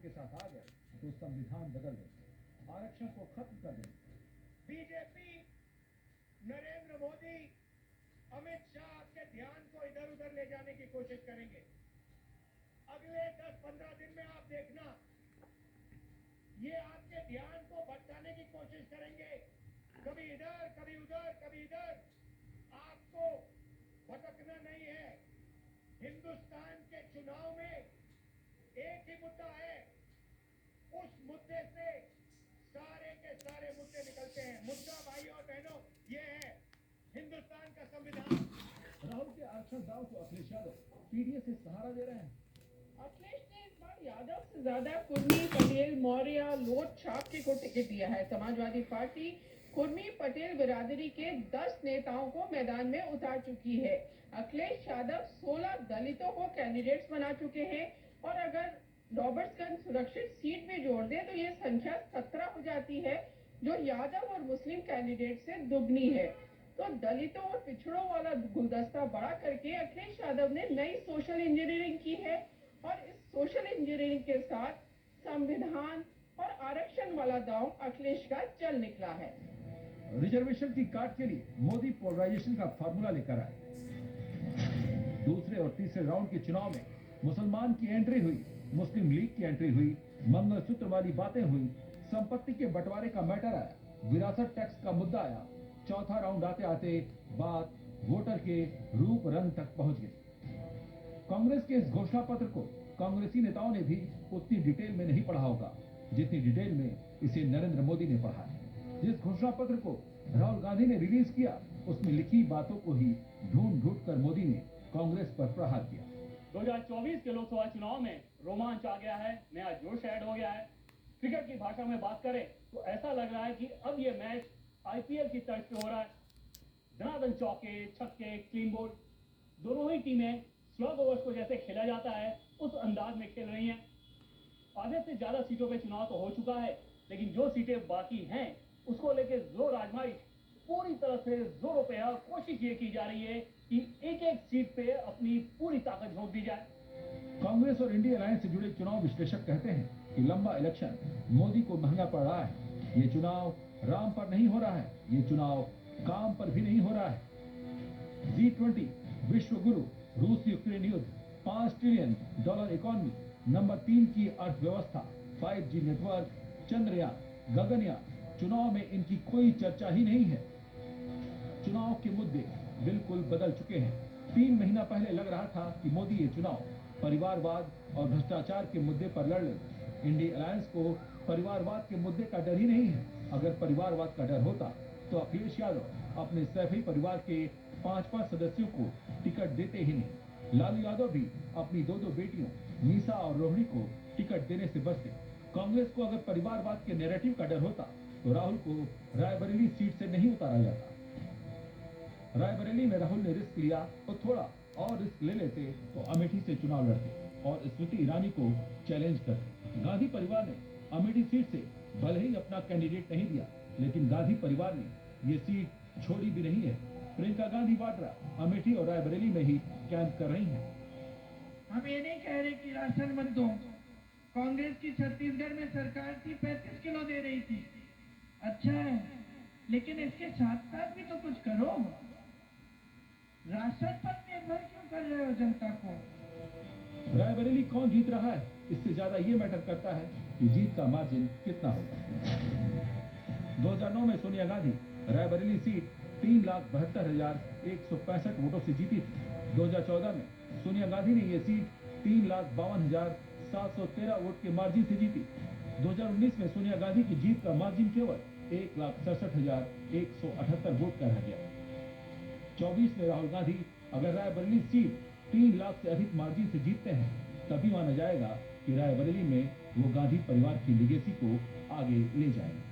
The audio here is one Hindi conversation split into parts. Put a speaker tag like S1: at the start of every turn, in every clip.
S1: के साथ आ गए तो संविधान बदल देंगे, आरक्षण को खत्म कर देंगे।
S2: बीजेपी, नरेंद्र मोदी, अमित शाह के ध्यान को इधर उधर ले जाने की कोशिश करेंगे। अगले 10-15 दिन में आप देखना, ये आपके ध्यान को भटकाने की कोशिश करेंगे, कभी इधर कभी उधर कभी इधर। आपको भटकना नहीं है। हिंदुस्तान के चुनाव में एक ही मुद्दा है, उस मुद्दे से सारे के सारे मुद्दे निकलते हैं। मुद्दा भाई और बहनों ये है हिंदुस्तान का संविधान।
S1: राहुल के आरक्षण दाव को अखिलेश यादव पीडीएस से सहारा दे रहे हैं।
S3: अखिलेश ने इस बार यादव से ज्यादा कुर्मी, पटेल, मौर्य, लोट, छापके को टिकट दिया है। समाजवादी पार्टी कुर्मी पटेल बिरादरी के 10 नेताओं को मैदान में उतार चुकी है। अखिलेश यादव 16 दलितों को कैंडिडेट्स बना चुके हैं और अगर रॉबर्ट्सगंज सुरक्षित सीट में जोड़ दें तो ये संख्या 17 हो जाती है, जो यादव और मुस्लिम कैंडिडेट से दुगनी है। तो दलितों और पिछड़ों वाला गुलदस्ता बड़ा करके अखिलेश यादव ने नई सोशल इंजीनियरिंग की है और इस सोशल इंजीनियरिंग के साथ संविधान और आरक्षण वाला दांव अखिलेश का चल निकला है।
S1: रिजर्वेशन की काट के लिए मोदी पोलराइजेशन का फार्मूला लेकर आए। दूसरे और तीसरे राउंड के चुनाव में मुसलमान की एंट्री हुई, मुस्लिम लीग की एंट्री हुई, मंगलसूत्र वाली बातें हुई, संपत्ति के बंटवारे का मैटर आया, विरासत टैक्स का मुद्दा आया। चौथा राउंड आते आते बात वोटर के रूप रंग तक पहुंच गई। कांग्रेस के इस घोषणा पत्र को कांग्रेसी नेताओं ने भी उतनी डिटेल में नहीं पढ़ा होगा जितनी डिटेल में इसे नरेंद्र मोदी ने पढ़ा है। जिस घोषणा पत्र को राहुल गांधी ने रिलीज किया उसमें लिखी बातों को ही ढूंढ ढूंढ कर मोदी ने कांग्रेस पर प्रहार किया।
S4: 2024 के लोकसभा चुनाव में रोमांच आ गया है, नया जोश ऐड हो गया है। क्रिकेट की भाषा में बात करें तो ऐसा लग रहा है कि अब ये मैच आईपीएल की तर्ज पे हो रहा है। धनाधन चौके, छक्के, क्लीन बोल्ड, दोनों ही टीमें स्लॉग ओवर्स को जैसे खेला जाता है उस अंदाज में खेल रही हैं। आधे से ज्यादा सीटों पे चुनाव तो हो चुका है, लेकिन जो सीटें बाकी हैं उसको लेके जोर आजमाइश पूरी तरह से जोरों पे है और कोशिश ये की जा रही है कि एक एक सीट पे अपनी पूरी ताकत झोंक दी जाए।
S1: कांग्रेस और इंडिया अलायंस से जुड़े चुनाव विश्लेषक कहते हैं कि लंबा इलेक्शन मोदी को महंगा पड़ रहा है। ये चुनाव राम पर नहीं हो रहा है, ये चुनाव काम पर भी नहीं हो रहा है। G20 विश्व गुरु, रूस यूक्रेन युद्ध, $5 ट्रिलियन इकोनॉमी, नंबर 3 की अर्थव्यवस्था, 5G नेटवर्क, चंद्रयान, गगनयान, चुनाव में इनकी कोई चर्चा ही नहीं है। चुनाव के मुद्दे बिल्कुल बदल चुके हैं। 3 महीना पहले लग रहा था कि मोदी ये चुनाव परिवारवाद और भ्रष्टाचार के मुद्दे पर लड़ लेंगे। इंडिया अलायंस को परिवारवाद के मुद्दे का डर ही नहीं है। अगर परिवारवाद का डर होता तो अखिलेश यादव अपने सैफी परिवार के 5-5 सदस्यों को टिकट देते ही नहीं। लालू यादव भी अपनी 2-2 बेटियों मीसा और रोहिणी को टिकट देने से बचते। कांग्रेस को अगर परिवारवाद के नैरेटिव का डर होता तो राहुल को रायबरेली सीट से नहीं उतारा जाता। रायबरेली में राहुल ने रिस्क लिया तो थोड़ा और रिस्क ले लेते तो अमेठी से चुनाव लड़ते और स्मृति ईरानी को चैलेंज करते। गांधी परिवार ने अमेठी सीट से भले ही अपना कैंडिडेट नहीं दिया, लेकिन गांधी परिवार ने ये सीट छोड़ी भी नहीं है। प्रियंका गांधी वाड्रा अमेठी और रायबरेली में ही कैंप कर रही हैं।
S5: हम ये नहीं कह रहे कि राशन मत दो। कांग्रेस की छत्तीसगढ़ में सरकार थी, 35 किलो दे रही थी, अच्छा है, लेकिन इसके साथ साथ भी तो कुछ करो। राशन पर निर्भर क्यों कर रहे हो जनता को?
S1: रायबरेली कौन जीत रहा है, इससे ज्यादा ये मैटर करता है कि जीत का मार्जिन कितना होगा। 2009 में सोनिया गांधी रायबरेली सीट 3,72,165 वोटों से जीती थी। 2014 में सोनिया गांधी ने ये सीट 3,52,713 वोट के मार्जिन से जीती। 2019 में सोनिया गांधी की जीत का मार्जिन केवल 1,67,178 वोट का रह गया। 24 में राहुल गांधी अगर रायबरेली सीट 3 लाख से अधिक मार्जिन से जीतते हैं तभी माना जाएगा कि रायबरेली में वो गांधी परिवार की लीगेसी को आगे ले जाएंगे।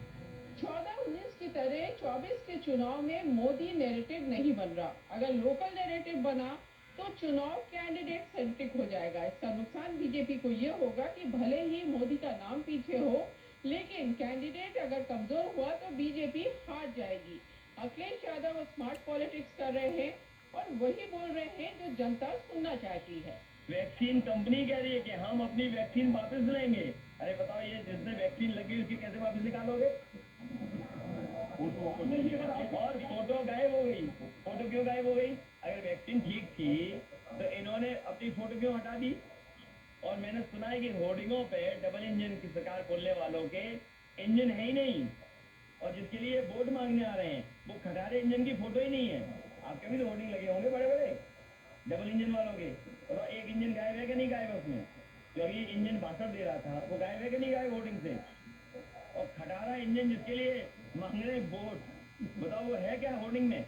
S3: 14-19 की तरह 24 के चुनाव में मोदी नैरेटिव नहीं बन रहा। अगर लोकल नैरेटिव बना तो चुनाव कैंडिडेट सेंट्रिक हो जाएगा। इसका नुकसान बीजेपी को ये होगा कि भले ही मोदी का नाम पीछे हो, लेकिन कैंडिडेट अगर कमजोर हुआ तो बीजेपी हार जाएगी। अखिलेश यादव स्मार्ट पॉलिटिक्स कर रहे हैं और वही बोल रहे हैं जो जनता सुनना चाहती है।
S6: वैक्सीन कंपनी कह रही है कि हम अपनी वैक्सीन वापस लेंगे। अरे बताओ, ये जिसने वैक्सीन लगी उसकी कैसे वापस निकालोगे? और फोटो गायब हो गई। फोटो क्यों गायब हो गई? अगर वैक्सीन ठीक थी तो इन्होंने अपनी फोटो क्यों हटा दी? और मैंने सुना है कि होर्डिंगों पे डबल इंजन की सरकार बोलने वालों के इंजन है ही नहीं, और जिसके लिए वोट मांगने आ रहे हैं वो खटारे इंजन की फोटो ही नहीं है। आपके भी तो होर्डिंग लगे होंगे बड़े बड़े डबल इंजन वालों के, तो एक इंजन गायब है कि नहीं गायब है उसमें? जो अभी इंजन भाषण दे रहा था वो गायब है कि नहीं गायब होर्डिंग से? और खटारा इंजन जिसके लिए मांग रहे वोट, बताओ वो है क्या होर्डिंग में?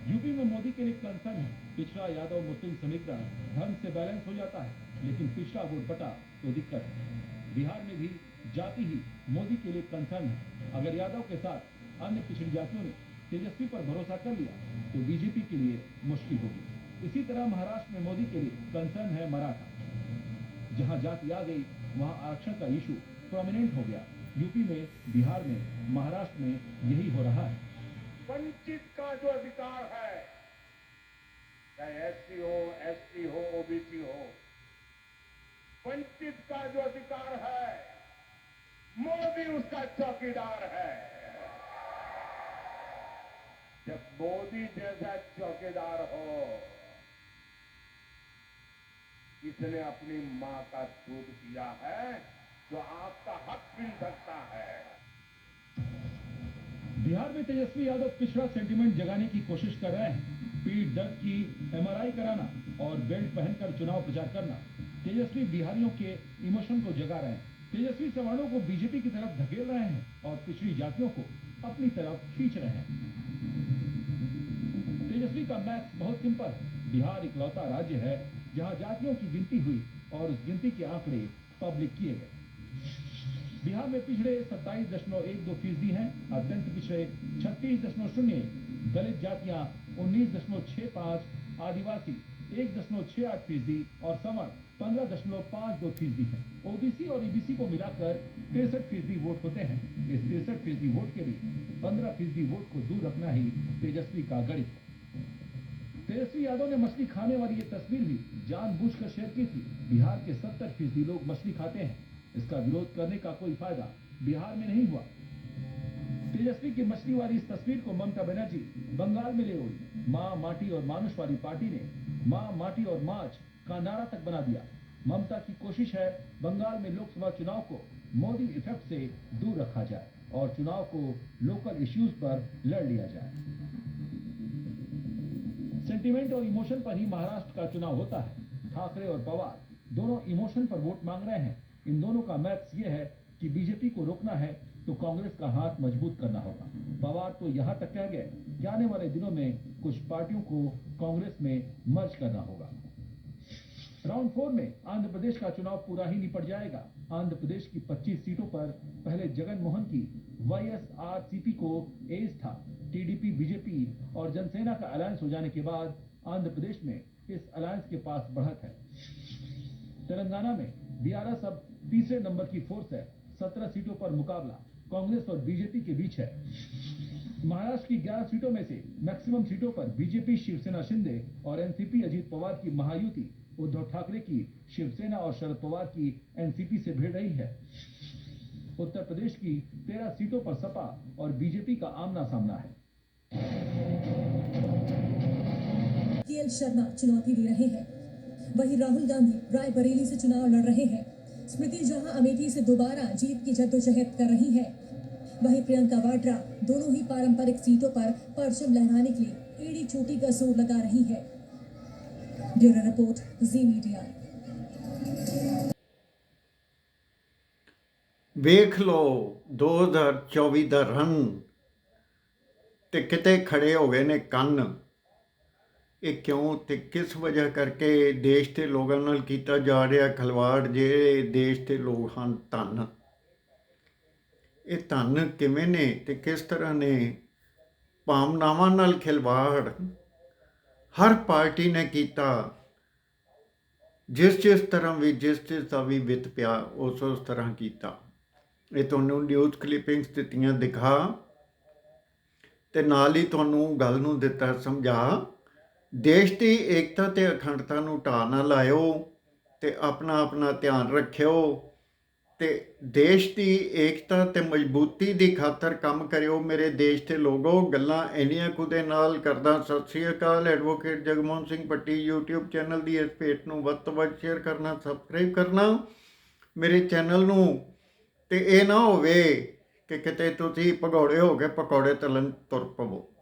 S1: यूपी में मोदी के लिए कंसर्न है। पिछड़ा यादव मुस्लिम समीकरण धर्म से बैलेंस हो जाता है, लेकिन पिछड़ा वोट बटा तो दिक्कत है। बिहार में भी जाति ही मोदी के लिए कंसर्न है। अगर यादव के साथ अन्य पिछड़ी जातियों ने तेजस्वी पर भरोसा कर लिया तो बीजेपी के लिए मुश्किल होगी। इसी तरह महाराष्ट्र में मोदी के लिए कंसर्न है मराठा। जहां जाति आ गई वहां आरक्षण का इशू प्रोमिनेंट हो गया। यूपी में, बिहार में, महाराष्ट्र में यही हो रहा है।
S2: वंचित का जो अधिकार है, चाहे एससी हो, एसटी हो, ओबीसी हो, वंचित का जो अधिकार है मोदी उसका चौकीदार है। जब मोदी जैसा चौकीदार हो, जिसने अपनी मां का दूध पिया है, जो आपका हक छीन सकता है।
S1: बिहार में तेजस्वी यादव पिछड़ा सेंटिमेंट जगाने की कोशिश कर रहे हैं। पीठ दर्द की एमआरआई कराना और बेल्ट पहनकर चुनाव प्रचार करना। तेजस्वी बिहारियों के इमोशन को जगा रहे हैं। तेजस्वी सवर्णों को बीजेपी की तरफ धकेल रहे हैं और पिछड़ी जातियों को अपनी तरफ खींच रहे हैं। तेजस्वी का मैथ्स बहुत सिंपल है। बिहार इकलौता राज्य है जहां जातियों की गिनती हुई और उस गिनती के आंकड़े पब्लिक किए गए। बिहार में पिछड़े 27.12% हैं, अत्यंत पिछड़े 36.01, दलित जातियां 19.65, आदिवासी 1.68% और सवर्ण 15.52% हैं। ओबीसी और ईबीसी को मिलाकर 63% वोट होते हैं। इस 63% वोट के लिए 15% वोट को दूर रखना ही तेजस्वी का गणित है। तेजस्वी यादव ने मछली खाने वाली ये तस्वीर भी जानबूझकर शेयर की थी। बिहार के 70% लोग मछली खाते हैं। इसका विरोध करने का कोई फायदा बिहार में नहीं हुआ। तेजस्वी की मछली वाली इस तस्वीर को ममता बनर्जी बंगाल में ले उड़ी। मां, माटी और मानुष वाली पार्टी ने मां, माटी और माच का नारा तक बना दिया। ममता की कोशिश है बंगाल में लोकसभा चुनाव को मोदी इफेक्ट से दूर रखा जाए और चुनाव को लोकल इश्यूज पर लड़ लिया जाए। सेंटिमेंट और इमोशन पर ही महाराष्ट्र का चुनाव होता है। ठाकरे और पवार दोनों इमोशन पर वोट मांग रहे हैं। इन दोनों का मैथ्स ये है कि बीजेपी को रोकना है तो कांग्रेस का हाथ मजबूत करना होगा। पवार तो यहां तक कह गए कि आने वाले दिनों में कुछ पार्टियों को कांग्रेस में मर्ज करना होगा। राउंड 4 में आंध्र प्रदेश का चुनाव पूरा ही निपट जाएगा। आंध्र प्रदेश की 25 सीटों पर पहले जगन मोहन की वाईएसआरसीपी को एज था। टीडीपी, बीजेपी और जनसेना का अलायंस हो जाने के बाद आंध्र प्रदेश में इस अलायंस के पास बढ़त है। तेलंगाना में बीआरएस अब तीसरे नंबर की फोर्स है। 17 सीटों पर मुकाबला कांग्रेस और बीजेपी के बीच है। महाराष्ट्र की 11 सीटों में से मैक्सिमम सीटों पर बीजेपी, शिवसेना शिंदे और एनसीपी अजीत पवार की महायुति उद्धव ठाकरे की शिवसेना और शरद पवार की एनसीपी से भिड़ रही है। उत्तर प्रदेश की 13 सीटों पर सपा और बीजेपी का आमना सामना है।
S7: केएल शर्मा चुनौती दे रहे हैं, वहीं राहुल गांधी रायबरेली से चुनाव लड़ रहे हैं। स्मृति जहां अमेठी से दोबारा जीत की जद्दोजहद कर रही है, वहीं प्रियंका वाड्रा दोनों ही पारंपरिक सीटों पर परचम लहराने के लिए एड़ी चोटी का जोर लगा रही है। ब्यूरो रिपोर्ट, जी मीडिया।
S8: ਵੇਖ ਲਓ 2024 ਦਾ ਰੰਗ ਤੇ ਕਿਤੇ ਖੜੇ ਹੋ ਗਏ ਨੇ ਕੰਨ। ਇਹ ਕਿਉਂ ਤੇ ਕਿਸ ਵਜ੍ਹਾ ਕਰਕੇ ਦੇਸ਼ ਦੇ ਲੋਕਾਂ ਨਾਲ ਕੀਤਾ ਜਾ ਰਿਹਾ ਖਿਲਵਾੜ। ਜਿਹੜੇ ਦੇਸ਼ ਦੇ ਲੋਕ ਹਨ ਧਨ, ਇਹ ਧਨ ਕਿਵੇਂ ਨੇ ਤੇ ਕਿਸ ਤਰ੍ਹਾਂ ਨੇ ਭਾਵਨਾਵਾਂ ਨਾਲ ਖਿਲਵਾੜ ਹਰ ਪਾਰਟੀ ਨੇ ਕੀਤਾ। ਜਿਸ ਤਰ੍ਹਾਂ ਵੀ ਜਿਸ ਦਾ ਵੀ ਵਿੱਤ ਪਿਆ ਉਸ ਤਰ੍ਹਾਂ ਕੀਤਾ। ਇਹ ਤੁਹਾਨੂੰ ਨਿਊਜ਼ ਕਲਿੱਪਿੰਗਸ ਦਿੱਤੀਆਂ ਦਿਖਾ ਤੇ ਨਾਲ ਹੀ ਤੁਹਾਨੂੰ ਗੱਲ ਨੂੰ ਦਿੱਤਾ ਸਮਝਾ। ਦੇਸ਼ ਦੀ ਏਕਤਾ ਤੇ ਅਖੰਡਤਾ ਨੂੰ ਢਾਹ ਨਾ ਲਾਇਓ ਤੇ ਆਪਣਾ ਆਪਣਾ ਧਿਆਨ ਰੱਖਿਓ ਤੇ ਦੇਸ਼ ਦੀ ਏਕਤਾ ਤੇ ਮਜ਼ਬੂਤੀ ਦੀ ਖਾਤਰ ਕੰਮ ਕਰਿਓ ਮੇਰੇ ਦੇਸ਼ ਦੇ ਲੋਗੋ। ਗੱਲਾਂ ਇੰਨੀਆਂ ਕੁ ਦੇ ਨਾਲ ਕਰਦਾ ਸਤਿ ਸ੍ਰੀ ਅਕਾਲ। ਐਡਵੋਕੇਟ ਜਗਮੋਹਨ ਸਿੰਘ ਪੱਟੀ YouTube ਚੈਨਲ ਦੀ ਇਸ ਪੇਜ ਨੂੰ ਵੱਧ ਤੋਂ ਵੱਧ ਸ਼ੇਅਰ ਕਰਨਾ, ਸਬਸਕ੍ਰਾਈਬ ਕਰਨਾ ਮੇਰੇ ਚੈਨਲ ਨੂੰ। ਤੇ ਇਹ ਨਾ ਹੋਵੇ ਕਿ ਕਿਤੇ ਤੁਸੀਂ ਭਗੌੜੇ ਹੋ ਕੇ ਪਕੌੜੇ ਤਲਣ ਤੁਰ ਪਵੋ।